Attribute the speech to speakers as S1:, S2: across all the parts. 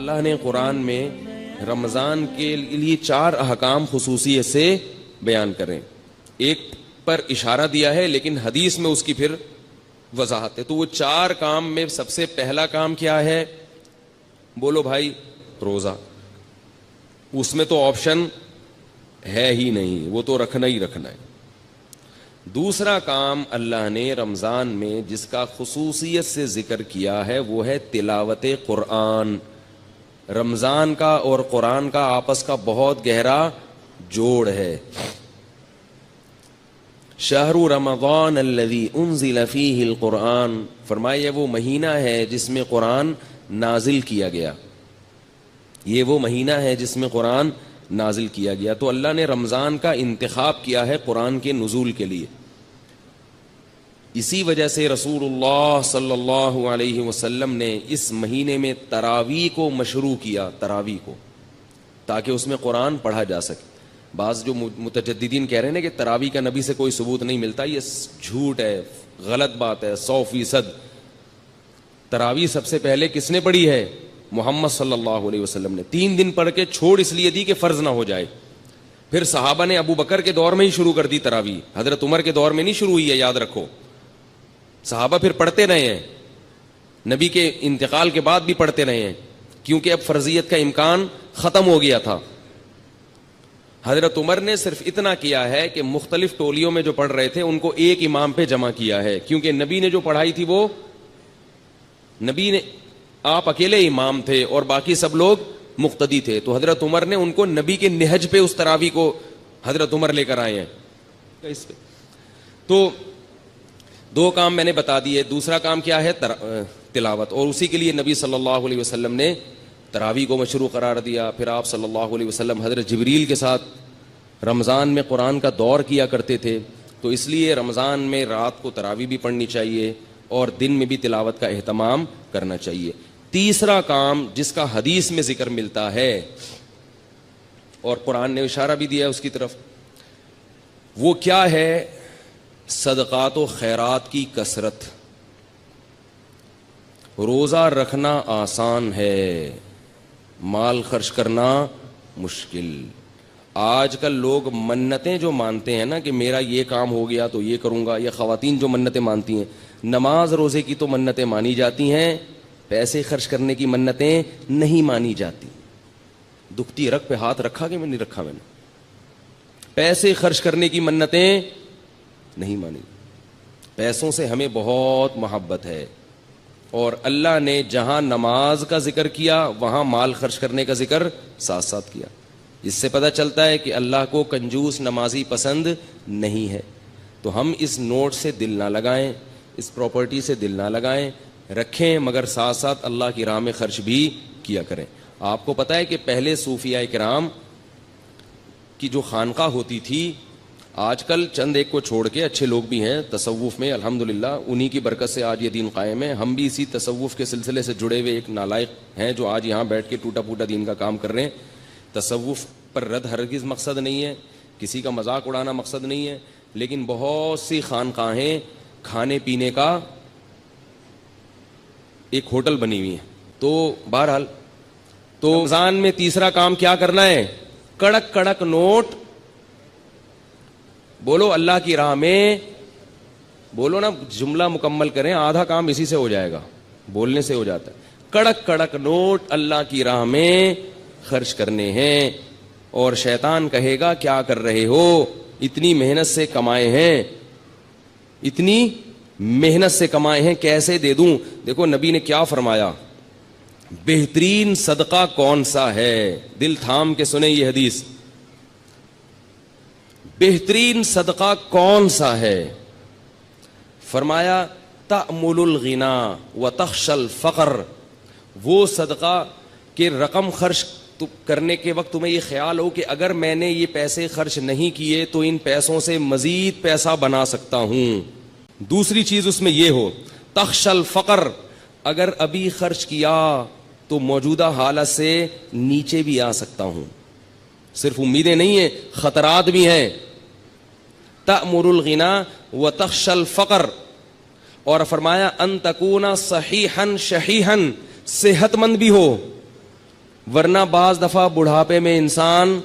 S1: اللہ نے قرآن میں رمضان کے لیے 4 احکام خصوصیت سے بیان کریں. ایک پر اشارہ دیا ہے لیکن حدیث میں اس کی پھر وضاحت ہے. تو وہ 4 کام میں سب سے پہلا کام کیا ہے؟ بولو بھائی، روزہ. اس میں تو آپشن ہے ہی نہیں، وہ تو رکھنا ہی رکھنا ہے. دوسرا کام اللہ نے رمضان میں جس کا خصوصیت سے ذکر کیا ہے وہ ہے تلاوت قرآن. رمضان کا اور قرآن کا آپس کا بہت گہرا جوڑ ہے. شہر رمضان الذی انزل فیہ القرآن، فرمایا وہ مہینہ ہے جس میں قرآن نازل کیا گیا. یہ وہ مہینہ ہے جس میں قرآن نازل کیا گیا. تو اللہ نے رمضان کا انتخاب کیا ہے قرآن کے نزول کے لیے. اسی وجہ سے رسول اللہ صلی اللہ علیہ وسلم نے اس مہینے میں تراویح کو مشروع کیا، تراویح کو، تاکہ اس میں قرآن پڑھا جا سکے. بعض جو متجددین کہہ رہے ہیں کہ تراویح کا نبی سے کوئی ثبوت نہیں ملتا، یہ جھوٹ ہے، غلط بات ہے 100%. تراویح سب سے پہلے کس نے پڑھی ہے؟ محمد صلی اللہ علیہ وسلم نے. 3 دن پڑھ کے چھوڑ اس لیے دی کہ فرض نہ ہو جائے. پھر صحابہ نے ابو بکر کے دور میں ہی شروع کر دی تراویح، حضرت عمر کے دور میں نہیں شروع ہوئی ہے، یاد رکھو. صحابہ پھر پڑھتے رہے ہیں، نبی کے انتقال کے بعد بھی پڑھتے رہے ہیں، کیونکہ اب فرضیت کا امکان ختم ہو گیا تھا. حضرت عمر نے صرف اتنا کیا ہے کہ مختلف ٹولیوں میں جو پڑھ رہے تھے ان کو ایک امام پہ جمع کیا ہے، کیونکہ نبی نے جو پڑھائی تھی وہ نبی نے، آپ اکیلے امام تھے اور باقی سب لوگ مقتدی تھے. تو حضرت عمر نے ان کو نبی کے نہج پہ اس تراویح کو حضرت عمر لے کر آئے ہیں اس پہ. تو 2 کام میں نے بتا دیے. دوسرا کام کیا ہے؟ تلاوت. اور اسی کے لیے نبی صلی اللہ علیہ وسلم نے تراویح کو مشروع قرار دیا. پھر آپ صلی اللہ علیہ وسلم حضرت جبریل کے ساتھ رمضان میں قرآن کا دور کیا کرتے تھے. تو اس لیے رمضان میں رات کو تراویح بھی پڑھنی چاہیے اور دن میں بھی تلاوت کا اہتمام کرنا چاہیے. تیسرا کام جس کا حدیث میں ذکر ملتا ہے اور قرآن نے اشارہ بھی دیا ہے اس کی طرف، وہ کیا ہے؟ صدقات و خیرات کی کثرت. روزہ رکھنا آسان ہے، مال خرچ کرنا مشکل. آج کل لوگ منتیں جو مانتے ہیں نا کہ میرا یہ کام ہو گیا تو یہ کروں گا، یا خواتین جو منتیں مانتی ہیں، نماز روزے کی تو منتیں مانی جاتی ہیں، پیسے خرچ کرنے کی منتیں نہیں مانی جاتی. دکھتی رگ پہ ہاتھ رکھا کہ میں نہیں رکھا؟ میں نے پیسے خرچ کرنے کی منتیں نہیں مانی. پیسوں سے ہمیں بہت محبت ہے، اور اللہ نے جہاں نماز کا ذکر کیا وہاں مال خرچ کرنے کا ذکر ساتھ ساتھ کیا. اس سے پتہ چلتا ہے کہ اللہ کو کنجوس نمازی پسند نہیں ہے. تو ہم اس نوٹ سے دل نہ لگائیں، اس پراپرٹی سے دل نہ لگائیں، رکھیں، مگر ساتھ ساتھ اللہ کی راہ میں خرچ بھی کیا کریں. آپ کو پتہ ہے کہ پہلے صوفیاء کرام کی جو خانقاہ ہوتی تھی، آج کل چند ایک کو چھوڑ کے اچھے لوگ بھی ہیں تصوف میں الحمدللہ، انہی کی برکت سے آج یہ دین قائم ہے. ہم بھی اسی تصوف کے سلسلے سے جڑے ہوئے ایک نالائق ہیں جو آج یہاں بیٹھ کے ٹوٹا پھوٹا دین کا کام کر رہے ہیں. تصوف پر رد ہرگز مقصد نہیں ہے، کسی کا مذاق اڑانا مقصد نہیں ہے، لیکن بہت سی خانقاہیں کھانے پینے کا ایک ہوٹل بنی ہوئی ہیں. تو بہرحال تو رمضان میں تیسرا کام کیا کرنا ہے؟ کڑک کڑک نوٹ. بولو اللہ کی راہ میں، بولو نا، جملہ مکمل کریں، آدھا کام اسی سے ہو جائے گا، بولنے سے ہو جاتا ہے. کڑک کڑک نوٹ اللہ کی راہ میں خرچ کرنے ہیں. اور شیطان کہے گا کیا کر رہے ہو، اتنی محنت سے کمائے ہیں، اتنی محنت سے کمائے ہیں، کیسے دے دوں؟ دیکھو نبی نے کیا فرمایا، بہترین صدقہ کون سا ہے؟ دل تھام کے سنیں یہ حدیث. بہترین صدقہ کون سا ہے؟ فرمایا تأمل الغنا وتخشى الفقر. وہ صدقہ کہ رقم خرچ کرنے کے وقت تمہیں یہ خیال ہو کہ اگر میں نے یہ پیسے خرچ نہیں کیے تو ان پیسوں سے مزید پیسہ بنا سکتا ہوں. دوسری چیز اس میں یہ ہو تخشى الفقر، اگر ابھی خرچ کیا تو موجودہ حالت سے نیچے بھی آ سکتا ہوں. صرف امیدیں نہیں ہیں، خطرات بھی ہیں. تأمر الغنا وتخشى الفقر. اور فرمایا ان تکونا صحیحا شحیحا، صحت مند بھی ہو ورنہ بعض دفعہ بڑھاپے میں انسان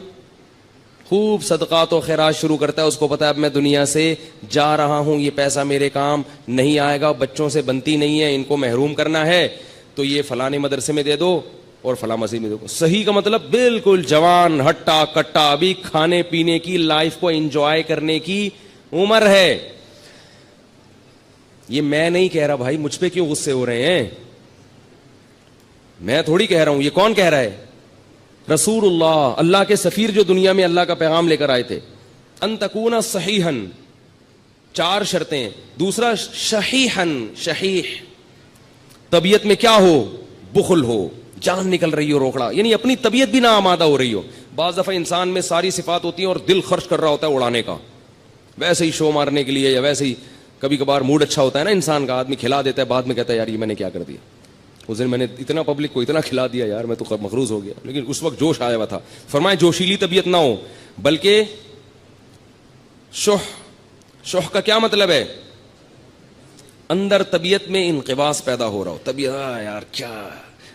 S1: خوب صدقات و خیرات شروع کرتا ہے, اس کو پتا ہے اب میں دنیا سے جا رہا ہوں, یہ پیسہ میرے کام نہیں آئے گا, بچوں سے بنتی نہیں ہے, ان کو محروم کرنا ہے, تو یہ فلانے مدرسے میں دے دو اور فلاں مسجد میں دے دو. صحیح کا مطلب بالکل جوان ہٹا کٹا, ابھی کھانے پینے کی, لائف کو انجوائے کرنے کی عمر ہے. یہ میں نہیں کہہ رہا بھائی, مجھ پہ کیوں غصے ہو رہے ہیں, میں تھوڑی کہہ رہا ہوں, یہ کون کہہ رہا ہے؟ رسول اللہ, اللہ کے سفیر جو دنیا میں اللہ کا پیغام لے کر آئے تھے. ان تکون صحیحن, 4 شرطیں. دوسرا شحیحن, شحیح طبیعت میں کیا ہو, بخل ہو, جان نکل رہی ہو روکڑا, یعنی اپنی طبیعت بھی نہ آمادہ ہو رہی ہو. بعض دفعہ انسان میں ساری صفات ہوتی ہیں اور دل خرچ کر رہا ہوتا ہے اڑانے کا, ویسے ہی شو مارنے کے لیے, یا ویسے ہی کبھی کبھار موڈ اچھا ہوتا ہے نا انسان کا, آدمی کھلا دیتا ہے, بعد میں کہتا ہے یار یہ میں نے کیا کر دیا, اس دن میں نے اتنا پبلک کو اتنا کھلا دیا یار, میں تو مغروض ہو گیا. لیکن اس وقت جوش آیا ہوا تھا. فرمائے جوشیلی طبیعت نہ ہو, بلکہ شح کا کیا مطلب ہے؟ اندر طبیعت میں انقباض پیدا ہو رہا ہو, طبیعت یار کیا,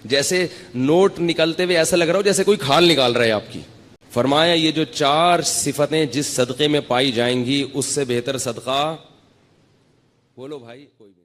S1: جیسے نوٹ نکلتے ہوئے ایسا لگ رہا ہو جیسے کوئی کھال نکال رہا ہے آپ کی. فرمایا یہ جو 4 صفتیں جس صدقے میں پائی جائیں گی, اس سے بہتر صدقہ بولو بھائی کوئی بھی